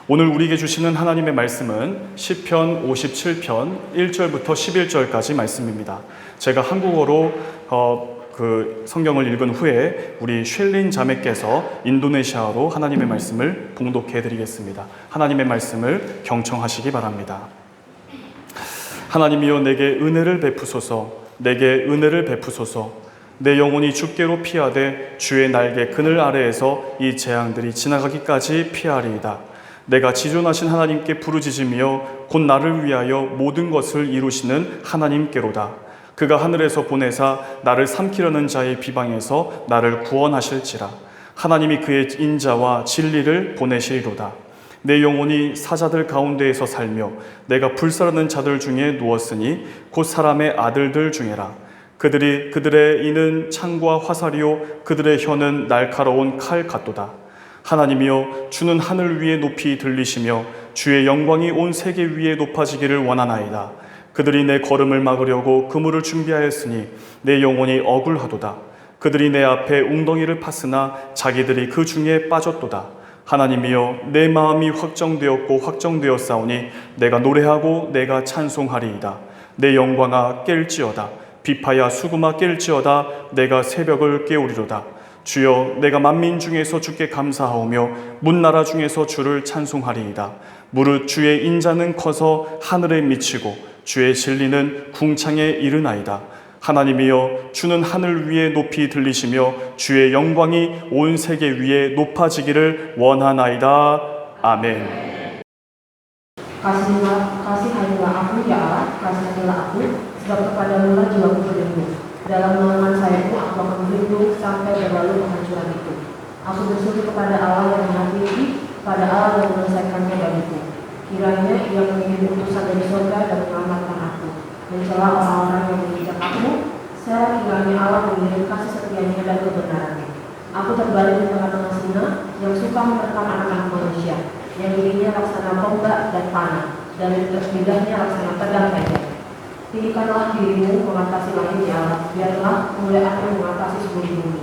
오늘 우리에게 주시는 하나님의 말씀은 시편 57편 1절부터 11절까지 말씀입니다. 제가 한국어로 성경을 읽은 후에 우리 쉘린 자매께서 인도네시아어로 하나님의 말씀을 봉독해 드리겠습니다. 하나님의 말씀을 경청하시기 바랍니다. 하나님이여, 내게 은혜를 베푸소서. 내게 은혜를 베푸소서. 내 영혼이 주께로 피하되 주의 날개 그늘 아래에서 이 재앙들이 지나가기까지 피하리이다. 내가 지존하신 하나님께 부르짖으며 곧 나를 위하여 모든 것을 이루시는 하나님께로다. 그가 하늘에서 보내사 나를 삼키려는 자의 비방에서 나를 구원하실지라. 하나님이 그의 인자와 진리를 보내시리로다. 내 영혼이 사자들 가운데에서 살며 내가 불사르는 자들 중에 누웠으니 곧 사람의 아들들 중에라. 그들의 이는 창과 화살이요 그들의 혀는 날카로운 칼 같도다. 하나님이여, 주는 하늘 위에 높이 들리시며 주의 영광이 온 세계 위에 높아지기를 원하나이다. 그들이 내 걸음을 막으려고 그물을 준비하였으니 내 영혼이 억울하도다. 그들이 내 앞에 웅덩이를 팠으나 자기들이 그 중에 빠졌도다. 하나님이여, 내 마음이 확정되었고 확정되었사오니 내가 노래하고 내가 찬송하리이다. 내 영광아 깰지어다. 비파야 수금아 깰지어다. 내가 새벽을 깨우리로다. 주여, 내가 만민 중에서 주께 감사하오며 문나라 중에서 주를 찬송하리이다. 무릇 주의 인자는 커서 하늘에 미치고 주의 진리는 궁창에 이르나이다. 하나님이여, 주는 하늘 위에 높이 들리시며 주의 영광이 온 세계 위에 높아지기를 원하나이다. 아멘. Kasihilah aku ya Allah, kasihilah aku, sebab kepadamu jiwaku berlindung. Dalam naungan sayapmu aku akan berlindung sampai berlalu kehancuran itu. Aku berseru kepada Allah yang Maha Tinggi, pada Allah yang menyelesaikannya bagiku. Kiranya Ia mengirim utusan dari surga dan menyelamatkan aku, mencela orang-orang yang menginjak aku. Kiranya Allah mengirim kasih setianya dan kebenarannya. Aku terbaring di tengah-tengah singa yang suka menerkam anak-anak manusia, yang dirinya laksana tombak dan panah, dan lidahnya laksana pedang tajam. Pilihkanlah dirimu mengatasi langit ya Allah, biarlah kemuliaanmu mengatasi seluruh bumi.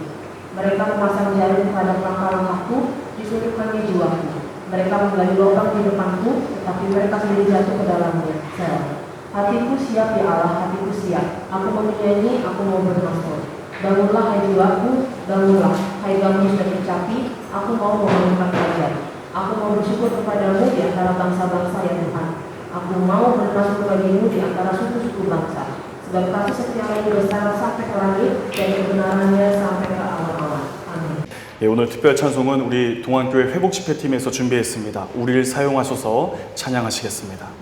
Mereka memasang jarum pada langkah-langkahku, diselipkannya jiwaku. Mereka menggali lubang di depanku, tetapi mereka sendiri jatuh ke dalamnya. Hatiku siap ya Allah, hatiku siap. Aku mau menyanyi, aku mau bermasmur. Bangunlah hai jiwaku, bangunlah hai gambus dan kecapi. Aku mau membangunkan kerajaan. Aku mau bersyukur kepadamu di antara bangsa-bangsa ya Tuhan. Aku mau bermasuk bagimu di antara suku-suku bangsa. Sebab kasih setiamu besar sampai ke langit dan kebenarannya sampai ke awan-awan. 아멘. 예, 오늘 특별 찬송은 우리 동안교회 회복집회팀에서 준비했습니다. 우리를 사용하셔서 찬양하시겠습니다.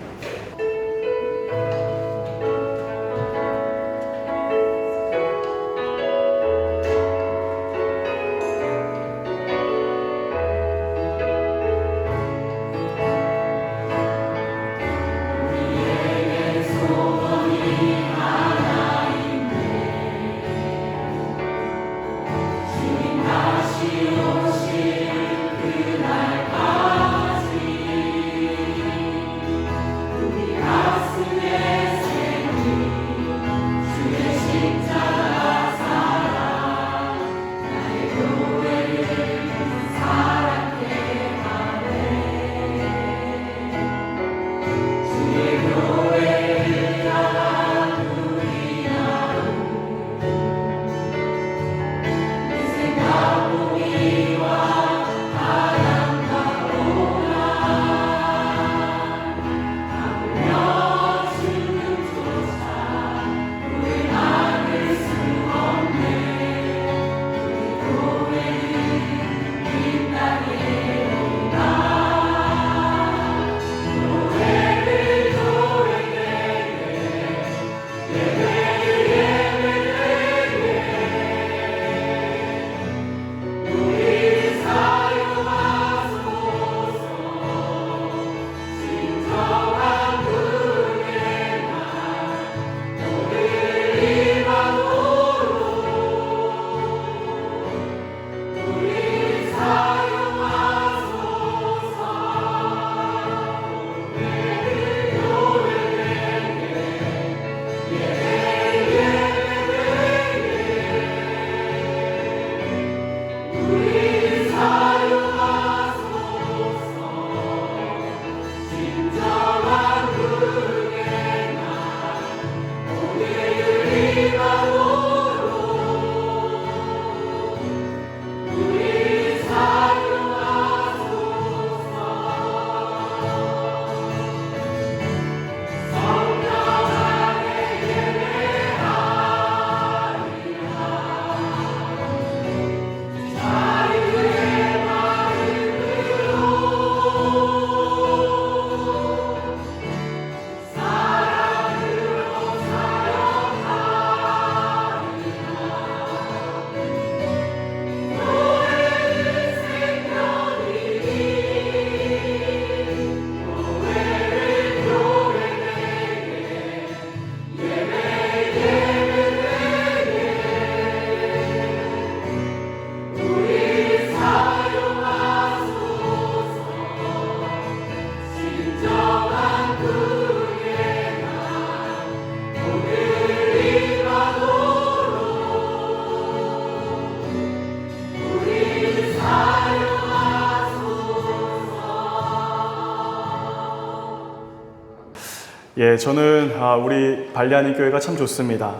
예, 저는 우리 발리하는 교회가 참 좋습니다.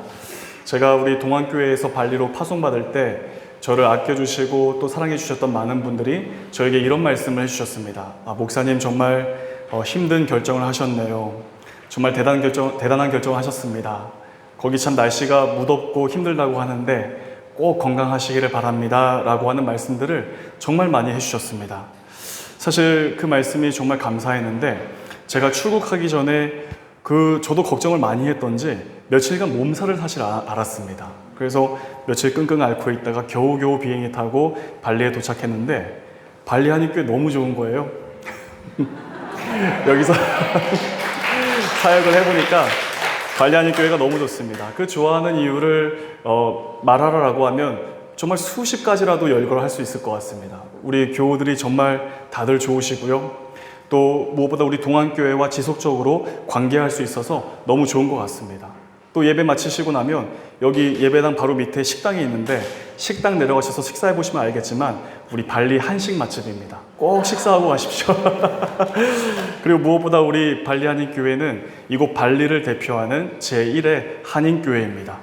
제가 우리 동안교회에서 발리로 파송받을 때 저를 아껴주시고 또 사랑해주셨던 많은 분들이 저에게 이런 말씀을 해주셨습니다. 목사님 정말 힘든 결정을 하셨네요. 정말 대단한 결정을 하셨습니다. 거기 참 날씨가 무덥고 힘들다고 하는데 꼭 건강하시기를 바랍니다. 라고 하는 말씀들을 정말 많이 해주셨습니다. 사실 그 말씀이 정말 감사했는데 제가 출국하기 전에 저도 걱정을 많이 했던지 며칠간 몸살을 사실 알았습니다. 그래서 며칠 끙끙 앓고 있다가 겨우겨우 비행기 타고 발리에 도착했는데 발리 한인교회 너무 좋은 거예요. 여기서 사역을 해보니까 발리 한인교회가 너무 좋습니다. 그 좋아하는 이유를 말하라고 하면 정말 수십 가지라도 열거를 할 수 있을 것 같습니다. 우리 교우들이 정말 다들 좋으시고요. 또 무엇보다 우리 동안교회와 지속적으로 관계할 수 있어서 너무 좋은 것 같습니다. 또 예배 마치시고 나면 여기 예배당 바로 밑에 식당이 있는데 식당 내려가셔서 식사해 보시면 알겠지만 우리 발리 한식 맛집입니다. 꼭 식사하고 가십시오. 그리고 무엇보다 우리 발리 한인교회는 이곳 발리를 대표하는 제1의 한인교회입니다.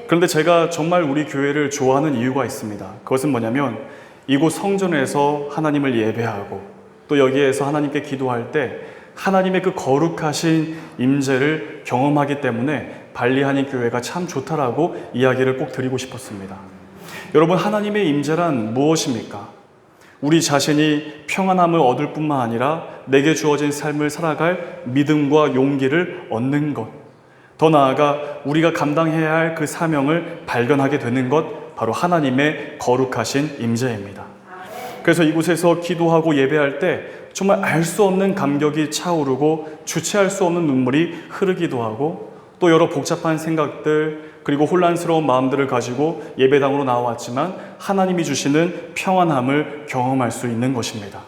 그런데 제가 정말 우리 교회를 좋아하는 이유가 있습니다. 그것은 뭐냐면 이곳 성전에서 하나님을 예배하고 또 여기에서 하나님께 기도할 때 하나님의 그 거룩하신 임재를 경험하기 때문에 발리 한인교회가 참 좋다라고 이야기를 꼭 드리고 싶었습니다. 여러분, 하나님의 임재란 무엇입니까? 우리 자신이 평안함을 얻을 뿐만 아니라 내게 주어진 삶을 살아갈 믿음과 용기를 얻는 것, 더 나아가 우리가 감당해야 할 그 사명을 발견하게 되는 것, 바로 하나님의 거룩하신 임재입니다. 그래서 이곳에서 기도하고 예배할 때 정말 알 수 없는 감격이 차오르고 주체할 수 없는 눈물이 흐르기도 하고 또 여러 복잡한 생각들 그리고 혼란스러운 마음들을 가지고 예배당으로 나왔지만 하나님이 주시는 평안함을 경험할 수 있는 것입니다.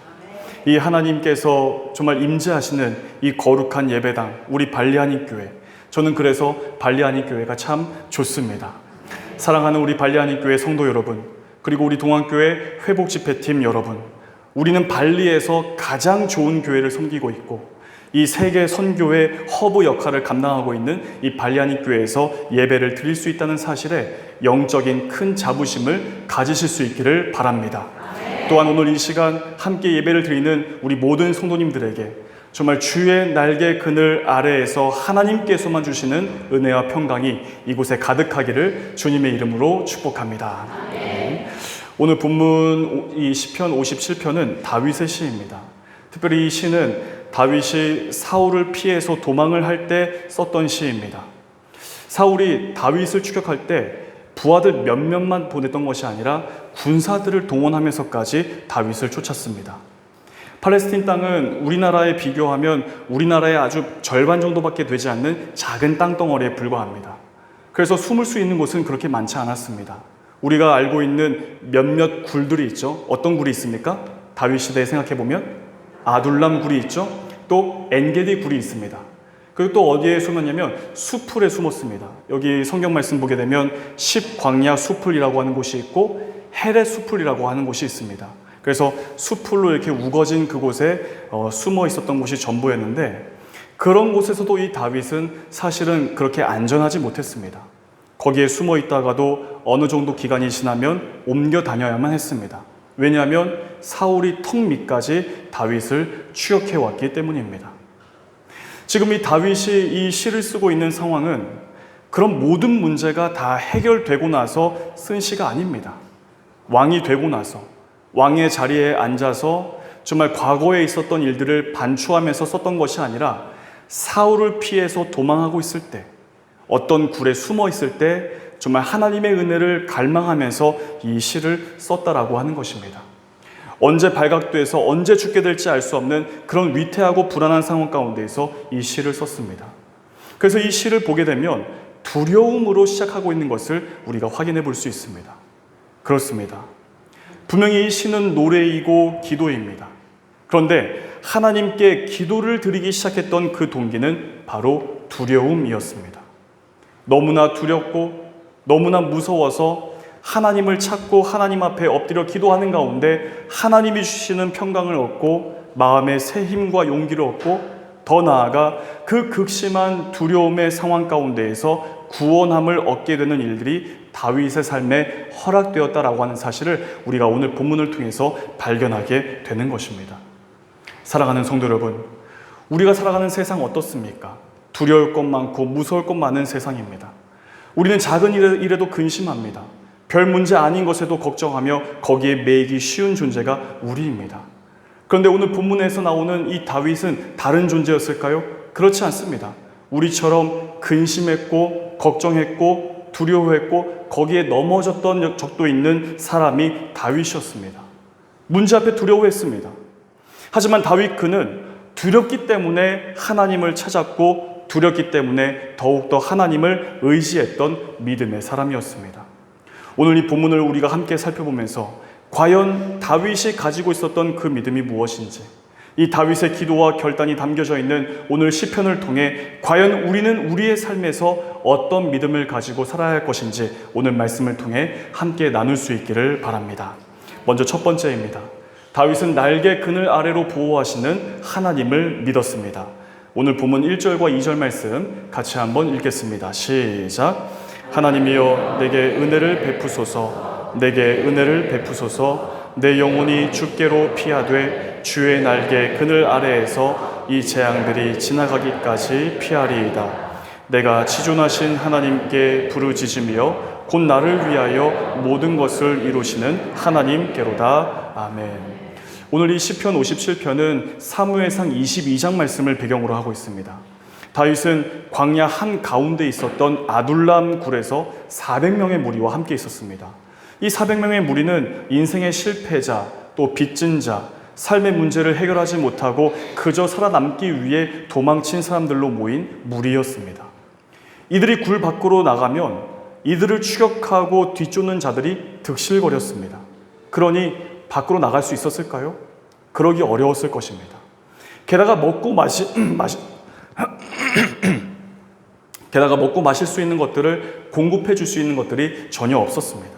이 하나님께서 정말 임재하시는 이 거룩한 예배당, 우리 발리 한인교회, 저는 그래서 발리 한인교회가 참 좋습니다. 사랑하는 우리 발리 한인교회 성도 여러분, 그리고 우리 동안교회 회복집회팀 여러분, 우리는 발리에서 가장 좋은 교회를 섬기고 있고 이 세계 선교의 허브 역할을 감당하고 있는 이 발리 한인교회에서 예배를 드릴 수 있다는 사실에 영적인 큰 자부심을 가지실 수 있기를 바랍니다. 또한 오늘 이 시간 함께 예배를 드리는 우리 모든 성도님들에게 정말 주의 날개 그늘 아래에서 하나님께서만 주시는 은혜와 평강이 이곳에 가득하기를 주님의 이름으로 축복합니다. 오늘 본문 이 시편 57편은 다윗의 시입니다. 특별히 이 시는 다윗이 사울을 피해서 도망을 할 때 썼던 시입니다. 사울이 다윗을 추격할 때 부하들 몇몇만 보냈던 것이 아니라 군사들을 동원하면서까지 다윗을 쫓았습니다. 팔레스틴 땅은 우리나라에 비교하면 우리나라의 아주 절반 정도밖에 되지 않는 작은 땅덩어리에 불과합니다. 그래서 숨을 수 있는 곳은 그렇게 많지 않았습니다. 우리가 알고 있는 몇몇 굴들이 있죠. 어떤 굴이 있습니까? 다윗 시대에 생각해보면 아둘람 굴이 있죠. 또 엔게디 굴이 있습니다. 그리고 또 어디에 숨었냐면 수풀에 숨었습니다. 여기 성경 말씀 보게 되면 십광야 수풀이라고 하는 곳이 있고 헤렛 수풀이라고 하는 곳이 있습니다. 그래서 수풀로 이렇게 우거진 그곳에 숨어 있었던 곳이 전부였는데 그런 곳에서도 이 다윗은 사실은 그렇게 안전하지 못했습니다. 거기에 숨어 있다가도 어느 정도 기간이 지나면 옮겨 다녀야만 했습니다. 왜냐하면 사울이 턱 밑까지 다윗을 추격해 왔기 때문입니다. 지금 이 다윗이 이 시를 쓰고 있는 상황은 그런 모든 문제가 다 해결되고 나서 쓴 시가 아닙니다. 왕이 되고 나서 왕의 자리에 앉아서 정말 과거에 있었던 일들을 반추하면서 썼던 것이 아니라 사울을 피해서 도망하고 있을 때 어떤 굴에 숨어 있을 때 정말 하나님의 은혜를 갈망하면서 이 시를 썼다라고 하는 것입니다. 언제 발각돼서 언제 죽게 될지 알 수 없는 그런 위태하고 불안한 상황 가운데에서 이 시를 썼습니다. 그래서 이 시를 보게 되면 두려움으로 시작하고 있는 것을 우리가 확인해 볼 수 있습니다. 그렇습니다. 분명히 이 시는 노래이고 기도입니다. 그런데 하나님께 기도를 드리기 시작했던 그 동기는 바로 두려움이었습니다. 너무나 두렵고 너무나 무서워서 하나님을 찾고 하나님 앞에 엎드려 기도하는 가운데 하나님이 주시는 평강을 얻고 마음의 새 힘과 용기를 얻고 더 나아가 그 극심한 두려움의 상황 가운데에서 구원함을 얻게 되는 일들이 다윗의 삶에 허락되었다라고 하는 사실을 우리가 오늘 본문을 통해서 발견하게 되는 것입니다. 사랑하는 성도 여러분, 우리가 살아가는 세상 어떻습니까? 두려울 것 많고 무서울 것 많은 세상입니다. 우리는 작은 일에도 근심합니다. 별 문제 아닌 것에도 걱정하며 거기에 매이기 쉬운 존재가 우리입니다. 그런데 오늘 본문에서 나오는 이 다윗은 다른 존재였을까요? 그렇지 않습니다. 우리처럼 근심했고 걱정했고 두려워했고 거기에 넘어졌던 적도 있는 사람이 다윗이었습니다. 문제 앞에 두려워했습니다. 하지만 다윗 그는 두렵기 때문에 하나님을 찾았고 두렵기 때문에 더욱더 하나님을 의지했던 믿음의 사람이었습니다. 오늘 이 본문을 우리가 함께 살펴보면서 과연 다윗이 가지고 있었던 그 믿음이 무엇인지, 이 다윗의 기도와 결단이 담겨져 있는 오늘 시편을 통해 과연 우리는 우리의 삶에서 어떤 믿음을 가지고 살아야 할 것인지 오늘 말씀을 통해 함께 나눌 수 있기를 바랍니다. 먼저 첫 번째입니다. 다윗은 날개 그늘 아래로 보호하시는 하나님을 믿었습니다. 오늘 본문 1절과 2절 말씀 같이 한번 읽겠습니다. 시작. 하나님이여 내게 은혜를 베푸소서, 내게 은혜를 베푸소서. 내 영혼이 주께로 피하되 주의 날개 그늘 아래에서 이 재앙들이 지나가기까지 피하리이다. 내가 지존하신 하나님께 부르짖으며 곧 나를 위하여 모든 것을 이루시는 하나님께로다. 아멘. 오늘 이 시편 57편은 사무엘상 22장 말씀을 배경으로 하고 있습니다. 다윗은 광야 한가운데 있었던 아둘람 굴에서 400명의 무리와 함께 있었습니다. 이 400명의 무리는 인생의 실패자, 또 빚진 자, 삶의 문제를 해결하지 못하고 그저 살아남기 위해 도망친 사람들로 모인 무리였습니다. 이들이 굴 밖으로 나가면 이들을 추격하고 뒤쫓는 자들이 득실거렸습니다. 그러니 밖으로 나갈 수 있었을까요? 그러기 어려웠을 것입니다. 게다가 먹고 마실 수 있는 것들을 공급해 줄 수 있는 것들이 전혀 없었습니다.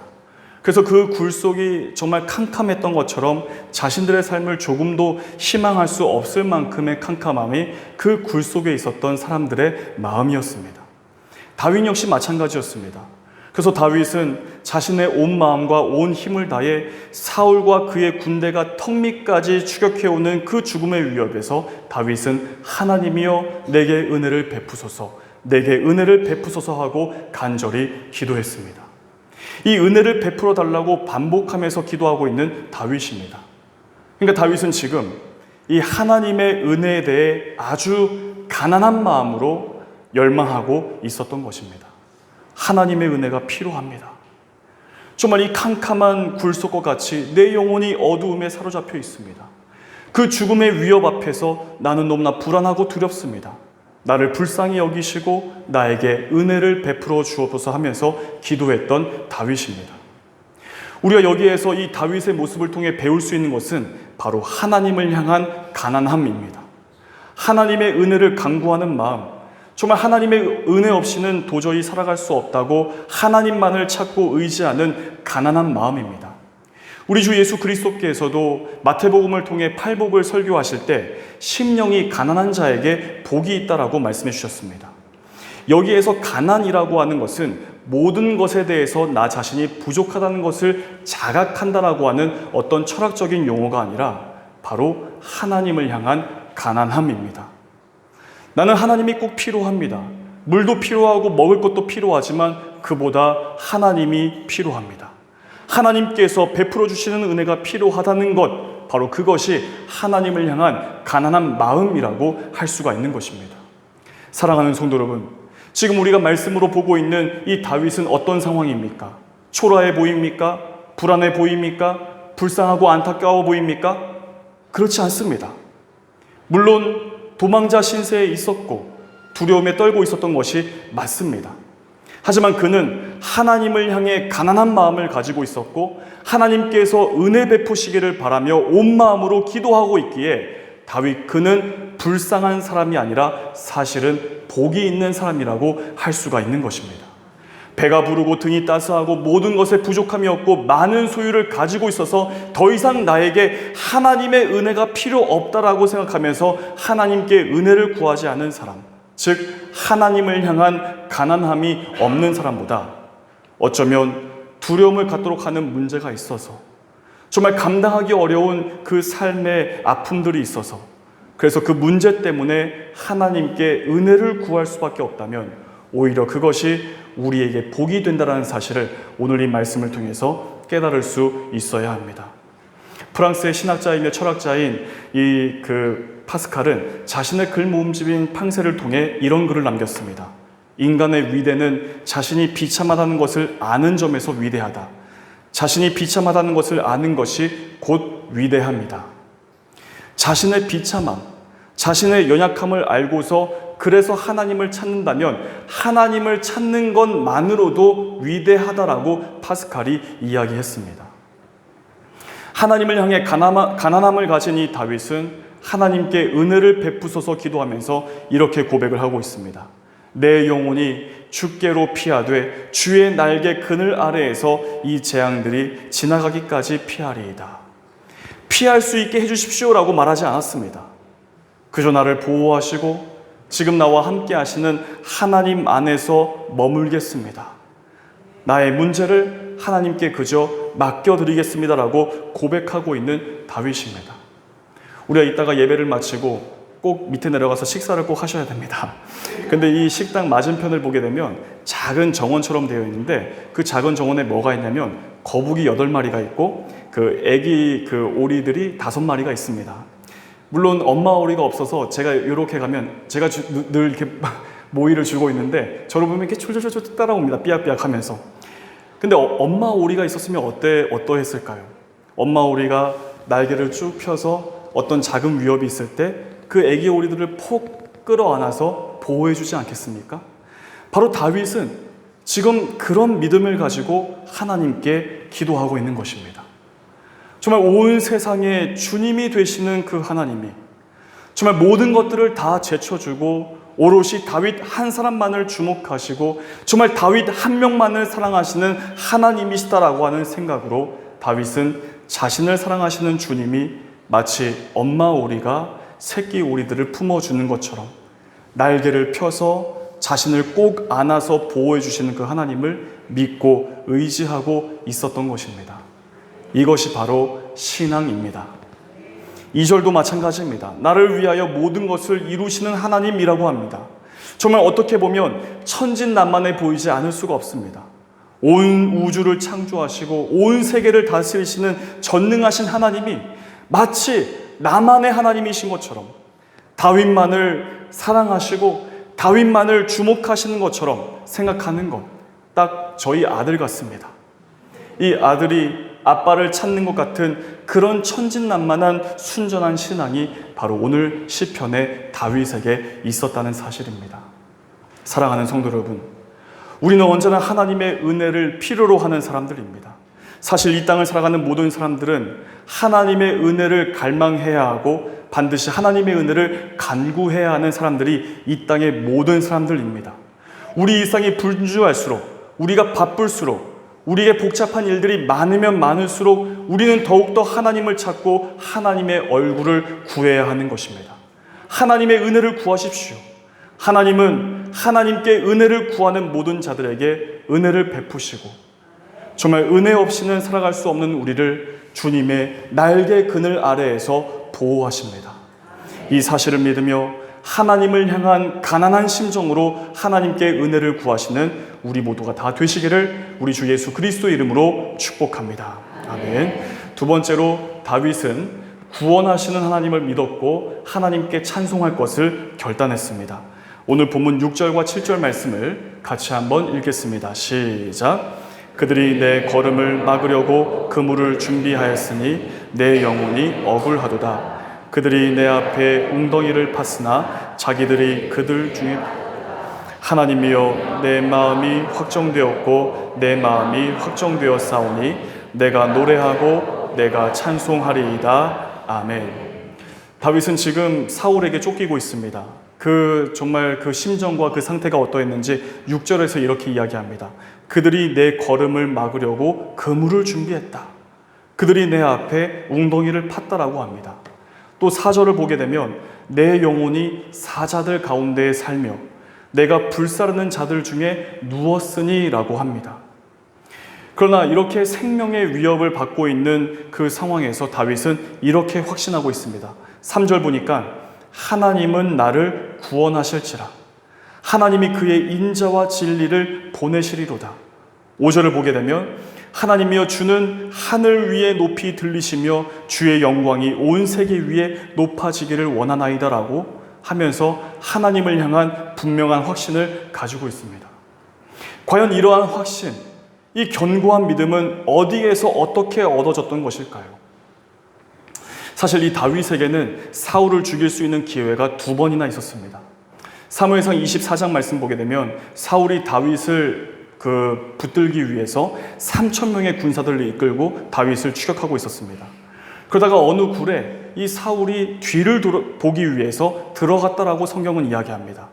그래서 그 굴 속이 정말 캄캄했던 것처럼 자신들의 삶을 조금도 희망할 수 없을 만큼의 캄캄함이 그 굴 속에 있었던 사람들의 마음이었습니다. 다윗 역시 마찬가지였습니다. 그래서 다윗은 자신의 온 마음과 온 힘을 다해 사울과 그의 군대가 턱 밑까지 추격해오는 그 죽음의 위협에서 다윗은 하나님이여 내게 은혜를 베푸소서, 내게 은혜를 베푸소서 하고 간절히 기도했습니다. 이 은혜를 베풀어 달라고 반복하면서 기도하고 있는 다윗입니다. 그러니까 다윗은 지금 이 하나님의 은혜에 대해 아주 가난한 마음으로 열망하고 있었던 것입니다. 하나님의 은혜가 필요합니다. 정말 이 캄캄한 굴 속과 같이 내 영혼이 어두움에 사로잡혀 있습니다. 그 죽음의 위협 앞에서 나는 너무나 불안하고 두렵습니다. 나를 불쌍히 여기시고 나에게 은혜를 베풀어 주옵소서 하면서 기도했던 다윗입니다. 우리가 여기에서 이 다윗의 모습을 통해 배울 수 있는 것은 바로 하나님을 향한 가난함입니다. 하나님의 은혜를 간구하는 마음, 정말 하나님의 은혜 없이는 도저히 살아갈 수 없다고 하나님만을 찾고 의지하는 가난한 마음입니다. 우리 주 예수 그리스도께서도 마태복음을 통해 팔복을 설교하실 때 심령이 가난한 자에게 복이 있다라고 말씀해 주셨습니다. 여기에서 가난이라고 하는 것은 모든 것에 대해서 나 자신이 부족하다는 것을 자각한다라고 하는 어떤 철학적인 용어가 아니라 바로 하나님을 향한 가난함입니다. 나는 하나님이 꼭 필요합니다. 물도 필요하고 먹을 것도 필요하지만 그보다 하나님이 필요합니다. 하나님께서 베풀어 주시는 은혜가 필요하다는 것, 바로 그것이 하나님을 향한 가난한 마음이라고 할 수가 있는 것입니다. 사랑하는 성도 여러분, 지금 우리가 말씀으로 보고 있는 이 다윗은 어떤 상황입니까? 초라해 보입니까? 불안해 보입니까? 불쌍하고 안타까워 보입니까? 그렇지 않습니다. 물론 도망자 신세에 있었고 두려움에 떨고 있었던 것이 맞습니다. 하지만 그는 하나님을 향해 가난한 마음을 가지고 있었고 하나님께서 은혜 베푸시기를 바라며 온 마음으로 기도하고 있기에 다윗 그는 불쌍한 사람이 아니라 사실은 복이 있는 사람이라고 할 수가 있는 것입니다. 배가 부르고 등이 따스하고 모든 것에 부족함이 없고 많은 소유를 가지고 있어서 더 이상 나에게 하나님의 은혜가 필요 없다라고 생각하면서 하나님께 은혜를 구하지 않은 사람, 즉 하나님을 향한 가난함이 없는 사람보다 어쩌면 두려움을 갖도록 하는 문제가 있어서, 정말 감당하기 어려운 그 삶의 아픔들이 있어서, 그래서 그 문제 때문에 하나님께 은혜를 구할 수밖에 없다면 오히려 그것이 우리에게 복이 된다는 사실을 오늘 이 말씀을 통해서 깨달을 수 있어야 합니다. 프랑스의 신학자이며 철학자인 파스칼은 자신의 글 모음집인 팡세를 통해 이런 글을 남겼습니다. 인간의 위대는 자신이 비참하다는 것을 아는 점에서 위대하다. 자신이 비참하다는 것을 아는 것이 곧 위대합니다. 자신의 비참함, 자신의 연약함을 알고서 그래서 하나님을 찾는다면 하나님을 찾는 것만으로도 위대하다라고 파스칼이 이야기했습니다. 하나님을 향해 가난함을 가진 이 다윗은 하나님께 은혜를 베푸소서 기도하면서 이렇게 고백을 하고 있습니다. 내 영혼이 주께로 피하되 주의 날개 그늘 아래에서 이 재앙들이 지나가기까지 피하리이다. 피할 수 있게 해주십시오라고 말하지 않았습니다. 그저 나를 보호하시고 지금 나와 함께 하시는 하나님 안에서 머물겠습니다. 나의 문제를 하나님께 그저 맡겨드리겠습니다라고 고백하고 있는 다윗입니다. 우리가 이따가 예배를 마치고 꼭 밑에 내려가서 식사를 꼭 하셔야 됩니다. 근데 이 식당 맞은편을 보게 되면 작은 정원처럼 되어 있는데 그 작은 정원에 뭐가 있냐면 거북이 8마리가 있고 그 애기 그 오리들이 5마리가 있습니다. 물론 엄마 오리가 없어서 제가 이렇게 가면 제가 늘 이렇게 모이를 주고 있는데 저를 보면 이렇게 출출출 따라옵니다. 삐약삐약 하면서. 근데 엄마 오리가 있었으면 어떠했을까요? 엄마 오리가 날개를 쭉 펴서 어떤 작은 위협이 있을 때 그 애기 오리들을 폭 끌어안아서 보호해주지 않겠습니까? 바로 다윗은 지금 그런 믿음을 가지고 하나님께 기도하고 있는 것입니다. 정말 온 세상에 주님이 되시는 그 하나님이 정말 모든 것들을 다 제쳐주고 오롯이 다윗 한 사람만을 주목하시고 정말 다윗 한 명만을 사랑하시는 하나님이시다라고 하는 생각으로 다윗은 자신을 사랑하시는 주님이 마치 엄마 오리가 새끼 오리들을 품어주는 것처럼 날개를 펴서 자신을 꼭 안아서 보호해 주시는 그 하나님을 믿고 의지하고 있었던 것입니다. 이것이 바로 신앙입니다. 2절도 마찬가지입니다. 나를 위하여 모든 것을 이루시는 하나님이라고 합니다. 정말 어떻게 보면 천진난만해 보이지 않을 수가 없습니다. 온 우주를 창조하시고 온 세계를 다스리시는 전능하신 하나님이 마치 나만의 하나님이신 것처럼 다윗만을 사랑하시고 다윗만을 주목하시는 것처럼 생각하는 것, 딱 저희 아들 같습니다. 이 아들이 아빠를 찾는 것 같은 그런 천진난만한 순전한 신앙이 바로 오늘 시편의 다윗에게 있었다는 사실입니다. 사랑하는 성도 여러분, 우리는 언제나 하나님의 은혜를 필요로 하는 사람들입니다. 사실 이 땅을 살아가는 모든 사람들은 하나님의 은혜를 갈망해야 하고 반드시 하나님의 은혜를 간구해야 하는 사람들이 이 땅의 모든 사람들입니다. 우리 일상이 분주할수록, 우리가 바쁠수록, 우리에게 복잡한 일들이 많으면 많을수록 우리는 더욱더 하나님을 찾고 하나님의 얼굴을 구해야 하는 것입니다. 하나님의 은혜를 구하십시오. 하나님은 하나님께 은혜를 구하는 모든 자들에게 은혜를 베푸시고 정말 은혜 없이는 살아갈 수 없는 우리를 주님의 날개 그늘 아래에서 보호하십니다. 이 사실을 믿으며 하나님을 향한 가난한 심정으로 하나님께 은혜를 구하시는 우리 모두가 다 되시기를 우리 주 예수 그리스도 이름으로 축복합니다. 아멘. 두 번째로 다윗은 구원하시는 하나님을 믿었고 하나님께 찬송할 것을 결단했습니다. 오늘 본문 6절과 7절 말씀을 같이 한번 읽겠습니다. 시작. 그들이 내 걸음을 막으려고 그물을 준비하였으니 내 영혼이 억울하도다. 그들이 내 앞에 웅덩이를 팠으나 자기들이 그들 중에 하나님이여 내 마음이 확정되었고 내 마음이 확정되었사오니 내가 노래하고 내가 찬송하리이다. 아멘. 다윗은 지금 사울에게 쫓기고 있습니다. 정말 그 심정과 그 상태가 어떠했는지 6절에서 이렇게 이야기합니다. 그들이 내 걸음을 막으려고 그물을 준비했다. 그들이 내 앞에 웅덩이를 팠다라고 합니다. 또 4절을 보게 되면 내 영혼이 사자들 가운데에 살며 내가 불사르는 자들 중에 누웠으니 라고 합니다. 그러나 이렇게 생명의 위협을 받고 있는 그 상황에서 다윗은 이렇게 확신하고 있습니다. 3절 보니까 하나님은 나를 구원하실지라. 하나님이 그의 인자와 진리를 보내시리로다. 5절을 보게 되면 하나님이여 주는 하늘 위에 높이 들리시며 주의 영광이 온 세계 위에 높아지기를 원하나이다라고 하면서 하나님을 향한 분명한 확신을 가지고 있습니다. 과연 이러한 확신, 이 견고한 믿음은 어디에서 어떻게 얻어졌던 것일까요? 사실 이 다윗에게는 사울을 죽일 수 있는 기회가 2번이나 있었습니다. 사무엘상 24장 말씀 보게 되면 사울이 다윗을 붙들기 위해서 3,000명의 군사들을 이끌고 다윗을 추격하고 있었습니다. 그러다가 어느 굴에 이 사울이 뒤를 보기 위해서 들어갔다라고 성경은 이야기합니다.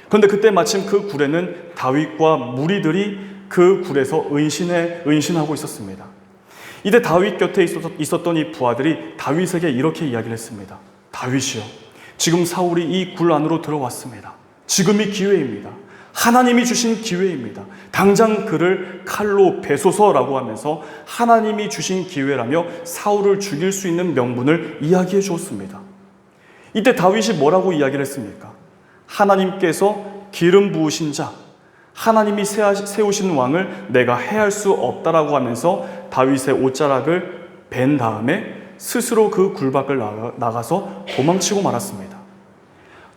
그런데 그때 마침 그 굴에는 다윗과 무리들이 그 굴에서 은신하고 있었습니다. 이때 다윗 곁에 있었던 이 부하들이 다윗에게 이렇게 이야기를 했습니다. 다윗이요, 지금 사울이 이 굴 안으로 들어왔습니다. 지금이 기회입니다. 하나님이 주신 기회입니다. 당장 그를 칼로 베소서라고 하면서 하나님이 주신 기회라며 사울을 죽일 수 있는 명분을 이야기해 주었습니다. 이때 다윗이 뭐라고 이야기를 했습니까? 하나님께서 기름 부으신 자, 하나님이 세우신 왕을 내가 해할 수 없다라고 하면서 다윗의 옷자락을 벤 다음에 스스로 그 굴 밖을 나가서 도망치고 말았습니다.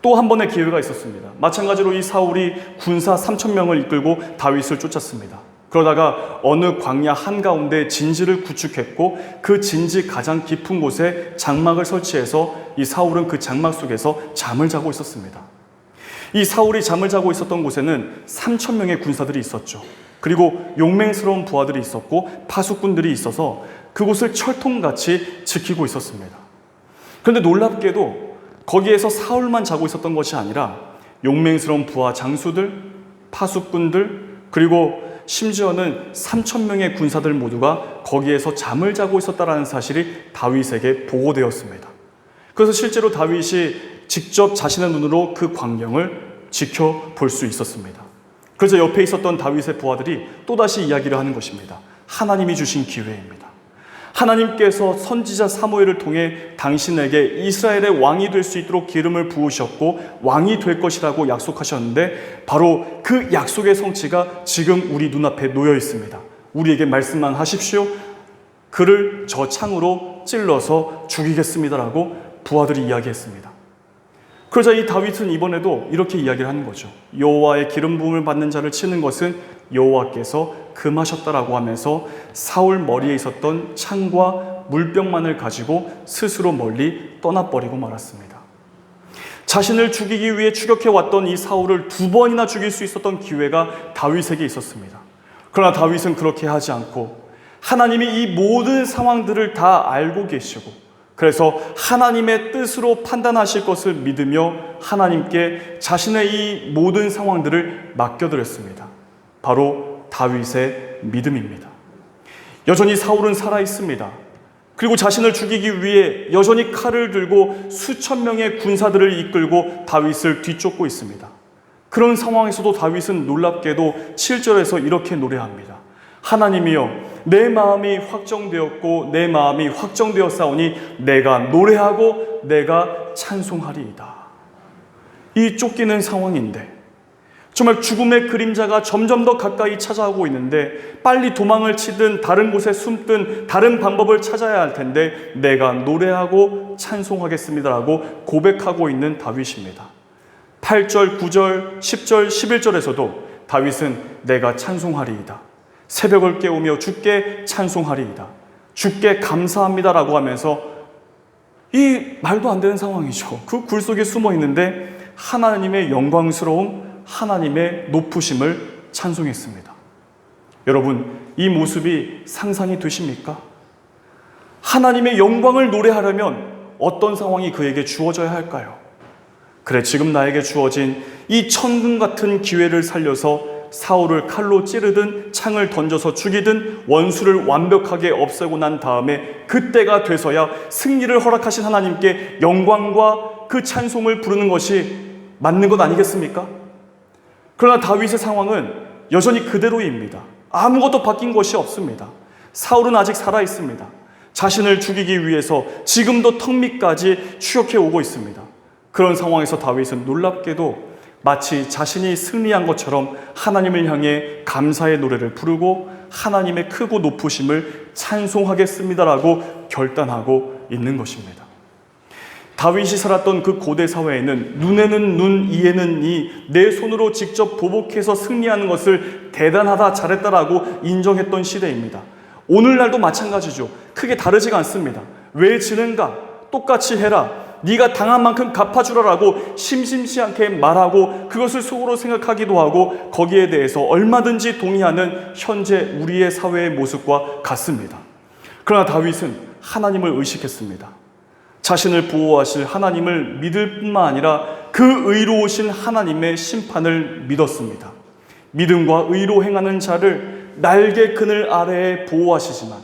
또 한 번의 기회가 있었습니다. 마찬가지로 이 사울이 군사 3,000명을 이끌고 다윗을 쫓았습니다. 그러다가 어느 광야 한가운데 진지를 구축했고 그 진지 가장 깊은 곳에 장막을 설치해서 이 사울은 그 장막 속에서 잠을 자고 있었습니다. 이 사울이 잠을 자고 있었던 곳에는 3,000명의 군사들이 있었죠. 그리고 용맹스러운 부하들이 있었고 파수꾼들이 있어서 그곳을 철통같이 지키고 있었습니다. 그런데 놀랍게도 거기에서 사울만 자고 있었던 것이 아니라 용맹스러운 부하 장수들, 파수꾼들, 그리고 심지어는 3,000명의 군사들 모두가 거기에서 잠을 자고 있었다는 사실이 다윗에게 보고되었습니다. 그래서 실제로 다윗이 직접 자신의 눈으로 그 광경을 지켜볼 수 있었습니다. 그래서 옆에 있었던 다윗의 부하들이 또다시 이야기를 하는 것입니다. 하나님이 주신 기회입니다. 하나님께서 선지자 사무엘을 통해 당신에게 이스라엘의 왕이 될 수 있도록 기름을 부으셨고 왕이 될 것이라고 약속하셨는데 바로 그 약속의 성취가 지금 우리 눈앞에 놓여 있습니다. 우리에게 말씀만 하십시오. 그를 저 창으로 찔러서 죽이겠습니다라고 부하들이 이야기했습니다. 그러자 이 다윗은 이번에도 이렇게 이야기를 하는 거죠. 여호와의 기름 부음을 받는 자를 치는 것은 여호와께서 금하셨다라고 하면서 사울 머리에 있었던 창과 물병만을 가지고 스스로 멀리 떠나버리고 말았습니다. 자신을 죽이기 위해 추격해왔던 이 사울을 2번이나 죽일 수 있었던 기회가 다윗에게 있었습니다. 그러나 다윗은 그렇게 하지 않고 하나님이 이 모든 상황들을 다 알고 계시고 그래서 하나님의 뜻으로 판단하실 것을 믿으며 하나님께 자신의 이 모든 상황들을 맡겨드렸습니다. 바로 다윗의 믿음입니다. 여전히 사울은 살아있습니다. 그리고 자신을 죽이기 위해 여전히 칼을 들고 수천 명의 군사들을 이끌고 다윗을 뒤쫓고 있습니다. 그런 상황에서도 다윗은 놀랍게도 7절에서 이렇게 노래합니다. 하나님이여 내 마음이 확정되었고 내 마음이 확정되었사오니 내가 노래하고 내가 찬송하리이다. 이 쫓기는 상황인데 정말 죽음의 그림자가 점점 더 가까이 찾아오고 있는데 빨리 도망을 치든 다른 곳에 숨든 다른 방법을 찾아야 할 텐데 내가 노래하고 찬송하겠습니다라고 고백하고 있는 다윗입니다. 8절, 9절, 10절, 11절에서도 다윗은 내가 찬송하리이다. 새벽을 깨우며 주께 찬송하리이다. 주께 감사합니다라고 하면서 이 말도 안 되는 상황이죠. 그 굴 속에 숨어 있는데 하나님의 영광스러움, 하나님의 높으심을 찬송했습니다. 여러분, 이 모습이 상상이 되십니까? 하나님의 영광을 노래하려면 어떤 상황이 그에게 주어져야 할까요? 그래, 지금 나에게 주어진 이 천금 같은 기회를 살려서 사울을 칼로 찌르든 창을 던져서 죽이든 원수를 완벽하게 없애고 난 다음에 그때가 돼서야 승리를 허락하신 하나님께 영광과 그 찬송을 부르는 것이 맞는 것 아니겠습니까? 그러나 다윗의 상황은 여전히 그대로입니다. 아무것도 바뀐 것이 없습니다. 사울은 아직 살아있습니다. 자신을 죽이기 위해서 지금도 턱 밑까지 추격해 오고 있습니다. 그런 상황에서 다윗은 놀랍게도 마치 자신이 승리한 것처럼 하나님을 향해 감사의 노래를 부르고 하나님의 크고 높으심을 찬송하겠습니다라고 결단하고 있는 것입니다. 다윗이 살았던 그 고대 사회에는 눈에는 눈, 이에는 이, 내 손으로 직접 보복해서 승리하는 것을 대단하다, 잘했다라고 인정했던 시대입니다. 오늘날도 마찬가지죠. 크게 다르지가 않습니다. 왜 지는가? 똑같이 해라. 네가 당한 만큼 갚아주라라고 심심치 않게 말하고 그것을 속으로 생각하기도 하고 거기에 대해서 얼마든지 동의하는 현재 우리의 사회의 모습과 같습니다. 그러나 다윗은 하나님을 의식했습니다. 자신을 보호하실 하나님을 믿을 뿐만 아니라 그 의로우신 하나님의 심판을 믿었습니다. 믿음과 의로 행하는 자를 날개 그늘 아래에 보호하시지만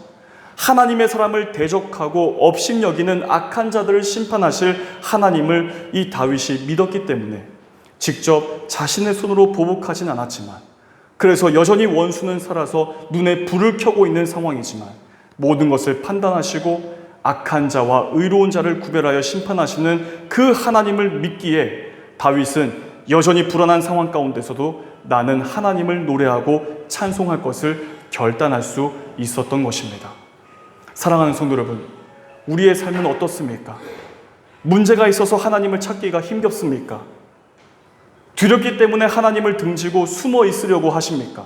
하나님의 사람을 대적하고 업신여기는 악한 자들을 심판하실 하나님을 이 다윗이 믿었기 때문에 직접 자신의 손으로 보복하진 않았지만, 그래서 여전히 원수는 살아서 눈에 불을 켜고 있는 상황이지만 모든 것을 판단하시고 악한 자와 의로운 자를 구별하여 심판하시는 그 하나님을 믿기에 다윗은 여전히 불안한 상황 가운데서도 나는 하나님을 노래하고 찬송할 것을 결단할 수 있었던 것입니다. 사랑하는 성도 여러분, 우리의 삶은 어떻습니까? 문제가 있어서 하나님을 찾기가 힘겹습니까? 두렵기 때문에 하나님을 등지고 숨어 있으려고 하십니까?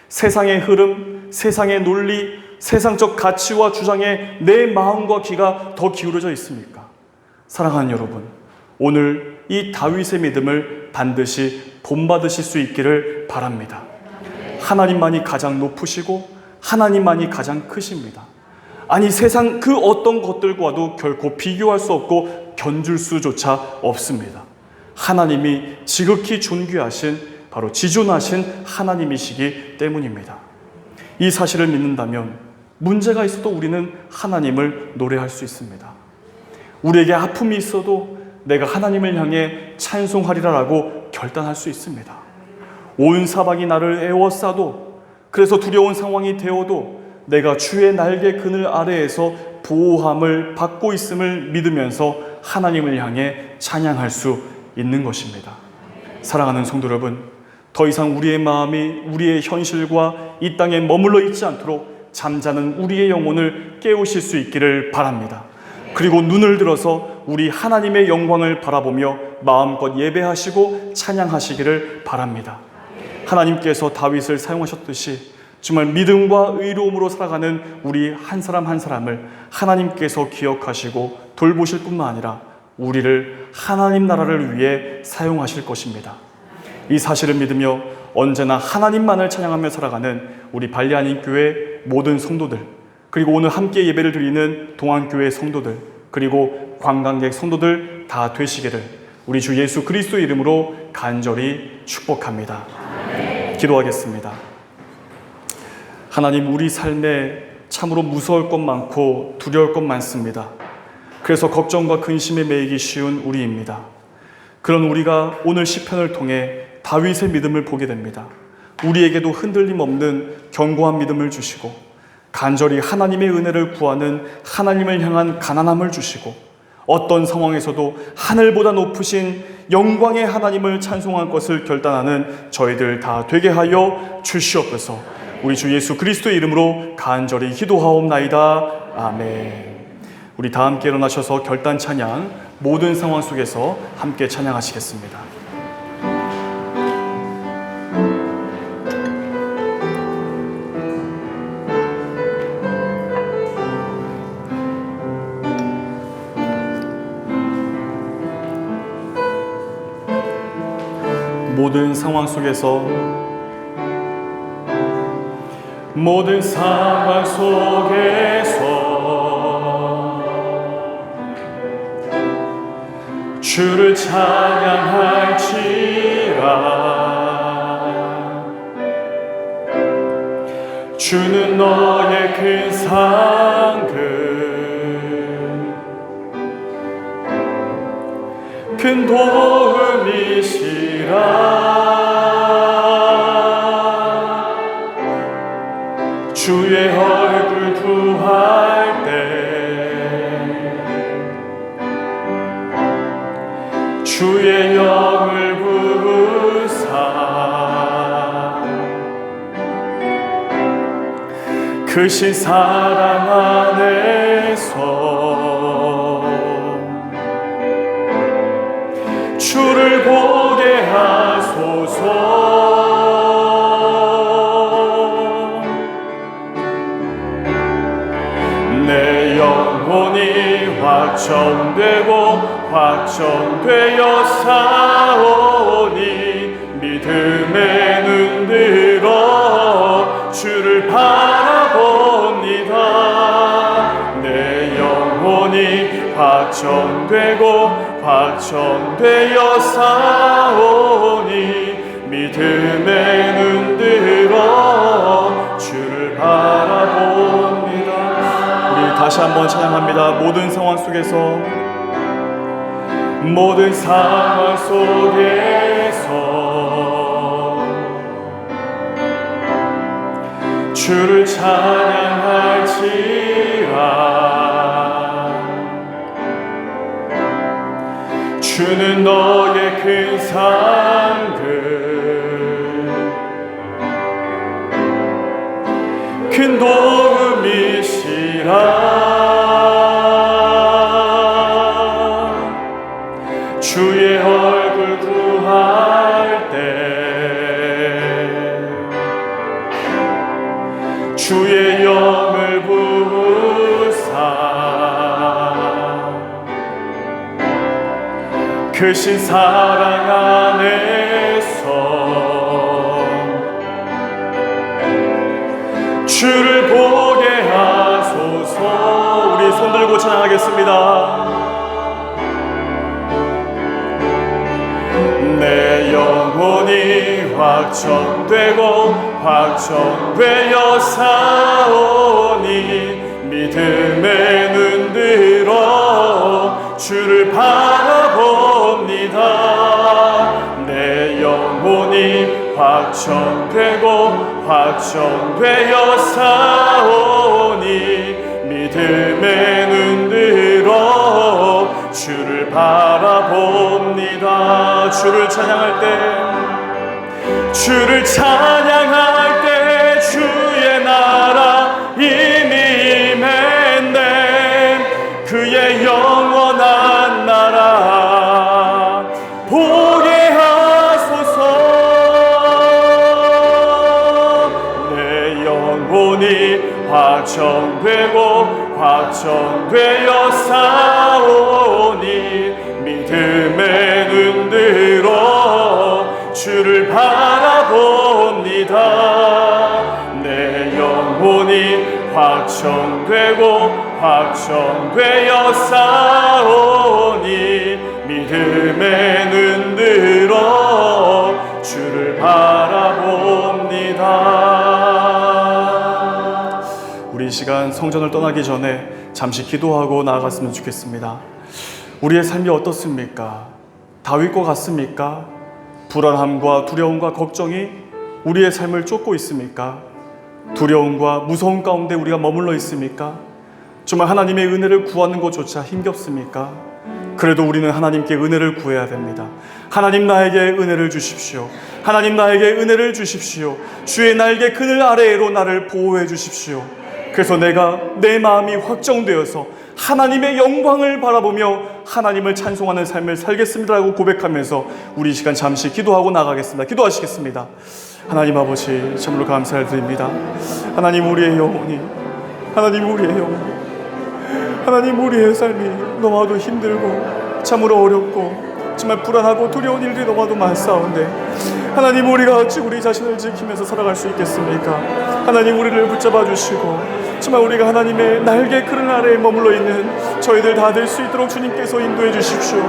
세상의 흐름, 세상의 논리, 세상적 가치와 주장에 내 마음과 귀가 더 기울어져 있습니까? 사랑하는 여러분, 오늘 이 다윗의 믿음을 반드시 본받으실 수 있기를 바랍니다. 하나님만이 가장 높으시고 하나님만이 가장 크십니다. 아니, 세상 그 어떤 것들과도 결코 비교할 수 없고 견줄 수조차 없습니다. 하나님이 지극히 존귀하신, 바로 지존하신 하나님이시기 때문입니다. 이 사실을 믿는다면 문제가 있어도 우리는 하나님을 노래할 수 있습니다. 우리에게 아픔이 있어도 내가 하나님을 향해 찬송하리라라고 결단할 수 있습니다. 온 사방이 나를 에워싸도, 그래서 두려운 상황이 되어도 내가 주의 날개 그늘 아래에서 보호함을 받고 있음을 믿으면서 하나님을 향해 찬양할 수 있는 것입니다. 사랑하는 성도 여러분, 더 이상 우리의 마음이 우리의 현실과 이 땅에 머물러 있지 않도록 잠자는 우리의 영혼을 깨우실 수 있기를 바랍니다. 그리고 눈을 들어서 우리 하나님의 영광을 바라보며 마음껏 예배하시고 찬양하시기를 바랍니다. 하나님께서 다윗을 사용하셨듯이 정말 믿음과 의로움으로 살아가는 우리 한 사람 한 사람을 하나님께서 기억하시고 돌보실 뿐만 아니라 우리를 하나님 나라를 위해 사용하실 것입니다. 이 사실을 믿으며 언제나 하나님만을 찬양하며 살아가는 우리 발리안인교회 모든 성도들, 그리고 오늘 함께 예배를 드리는 동안교회 성도들, 그리고 관광객 성도들 다 되시기를 우리 주 예수 그리스도 이름으로 간절히 축복합니다. 기도하겠습니다. 하나님, 우리 삶에 참으로 무서울 것 많고 두려울 것 많습니다. 그래서 걱정과 근심에 매이기 쉬운 우리입니다. 그런 우리가 오늘 시편을 통해 다윗의 믿음을 보게 됩니다. 우리에게도 흔들림 없는 견고한 믿음을 주시고 간절히 하나님의 은혜를 구하는 하나님을 향한 가난함을 주시고 어떤 상황에서도 하늘보다 높으신 영광의 하나님을 찬송할 것을 결단하는 저희들 다 되게 하여 주시옵소서. 우리 주 예수 그리스도의 이름으로 간절히 기도하옵나이다. 아멘. 우리 다 함께 일어나셔서 결단 찬양, 모든 상황 속에서 함께 찬양하시겠습니다. 모든 상황 속에서, 모든 상황 속에서 주를 찬양할지라. 주는 너의 큰 상급 큰 도움이시라. 주의 얼굴 구할 때 주의 영을 부으사 크신 사랑 안에서 주를 보게 하소서. 내 영혼이 확정되고 확정되어 사오니 믿음의 눈 들어 주를 바라봅니다. 내 영혼이 확정되고 확정되어 사오니 믿음의 눈 들어 주를 바라봅니다. 우리 다시 한번 찬양합니다. 모든 상황 속에서 모든 상황 속에서 주를 찬양할지라. 주는 너의 큰 상급 큰 도움이시라. 주의 얼굴 구할 때 주의 영을 부으사 크신 사랑 안에서 주를 보게 하소서. 우리 손 들고 찬양하겠습니다. 내 영혼이 확정되고 확정되어 사오니 믿음의 눈 들어 주를 바라봅니다. 내 영혼이 확정되고 확정되어 사오니 믿음의 눈 들어 주를 바라봅니다. 주를 찬양할 때 주를 찬양할 때 주의 나라 이미 임했네. 그의 영원한 나라 보게 하소서. 내 영혼이 확정되고 확정되어 사오니 믿음의 눈 들어 주를 바라봅니다. 내 영혼이 확정되고 확정되어 사오니 믿음의 눈 들어 주를 바라봅니다. 우리 이 시간 성전을 떠나기 전에 잠시 기도하고 나아갔으면 좋겠습니다. 우리의 삶이 어떻습니까? 다윗과 같습니까? 불안함과 두려움과 걱정이 우리의 삶을 쫓고 있습니까? 두려움과 무서움 가운데 우리가 머물러 있습니까? 정말 하나님의 은혜를 구하는 것조차 힘겹습니까? 그래도 우리는 하나님께 은혜를 구해야 됩니다. 하나님 나에게 은혜를 주십시오. 하나님 나에게 은혜를 주십시오. 주의 날개 그늘 아래로 나를 보호해 주십시오. 그래서 내가 내 마음이 확정되어서 하나님의 영광을 바라보며 하나님을 찬송하는 삶을 살겠습니다라고 고백하면서 우리 이 시간 잠시 기도하고 나가겠습니다. 기도하시겠습니다. 하나님 아버지, 참으로 감사를 드립니다. 하나님, 우리의 영혼이, 하나님, 우리의 영혼이, 하나님, 우리의 삶이 너무나도 힘들고 참으로 어렵고 정말 불안하고 두려운 일들이 너무나도 많사온데 하나님, 우리가 어찌 우리 자신을 지키면서 살아갈 수 있겠습니까? 하나님, 우리를 붙잡아 주시고 정말 우리가 하나님의 날개 그늘 아래에 머물러 있는 저희들 다 될 수 있도록 주님께서 인도해 주십시오.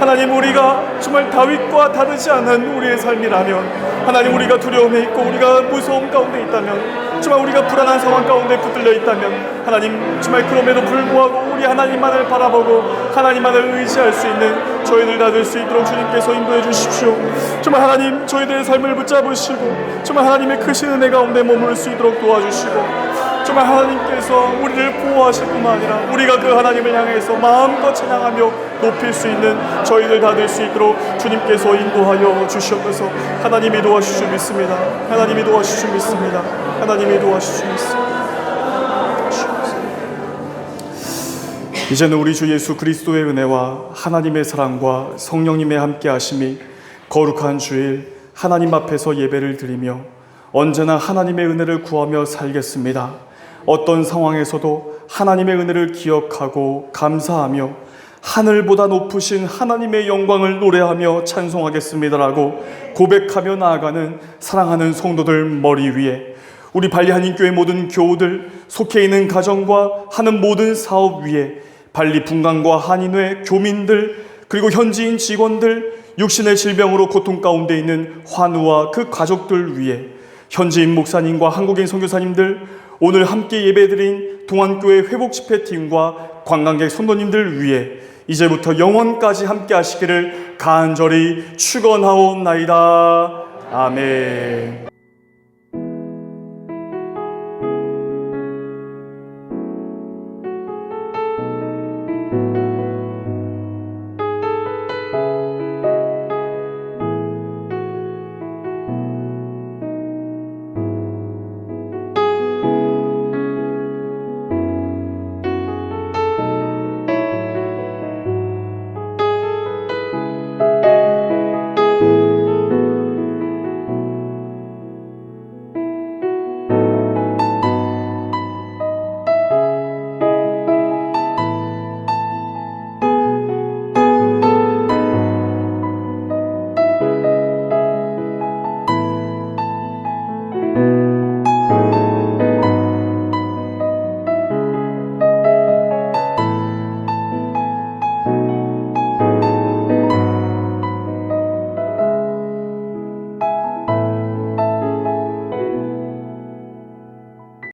하나님, 우리가 정말 다윗과 다르지 않은 우리의 삶이라면, 하나님, 우리가 두려움에 있고 우리가 무서움 가운데 있다면, 정말 우리가 불안한 상황 가운데 붙들려 있다면, 하나님, 정말 그럼에도 불구하고 우리 하나님만을 바라보고 하나님만을 의지할 수 있는 저희들 다 될 수 있도록 주님께서 인도해 주십시오. 정말 하나님, 저희들의 삶을 붙잡으시고 정말 하나님의 크신 은혜 가운데 머무를 수 있도록 도와주시고, 정말 하나님께서 우리를 보호하실 뿐만 아니라 우리가 그 하나님을 향해서 마음껏 찬양하며 높일 수 있는 저희들 다 될 수 있도록 주님께서 인도하여 주시옵소서. 하나님이 도와주실 줄 믿습니다. 하나님이 도와주실 줄 믿습니다. 하나님이 도와주실 줄 믿습니다. 이제는 우리 주 예수 그리스도의 은혜와 하나님의 사랑과 성령님의 함께하심이 거룩한 주일 하나님 앞에서 예배를 드리며 언제나 하나님의 은혜를 구하며 살겠습니다. 어떤 상황에서도 하나님의 은혜를 기억하고 감사하며 하늘보다 높으신 하나님의 영광을 노래하며 찬송하겠습니다라고 고백하며 나아가는 사랑하는 성도들 머리 위에, 우리 발리 한인교회 모든 교우들, 속해 있는 가정과 하는 모든 사업 위에, 발리 분강과 한인회 교민들, 그리고 현지인 직원들, 육신의 질병으로 고통 가운데 있는 환우와 그 가족들 위에, 현지인 목사님과 한국인 선교사님들, 오늘 함께 예배드린 동안교회 회복집회팀과 관광객 성도님들 위해 이제부터 영원까지 함께 하시기를 간절히 축원하옵나이다. 아멘.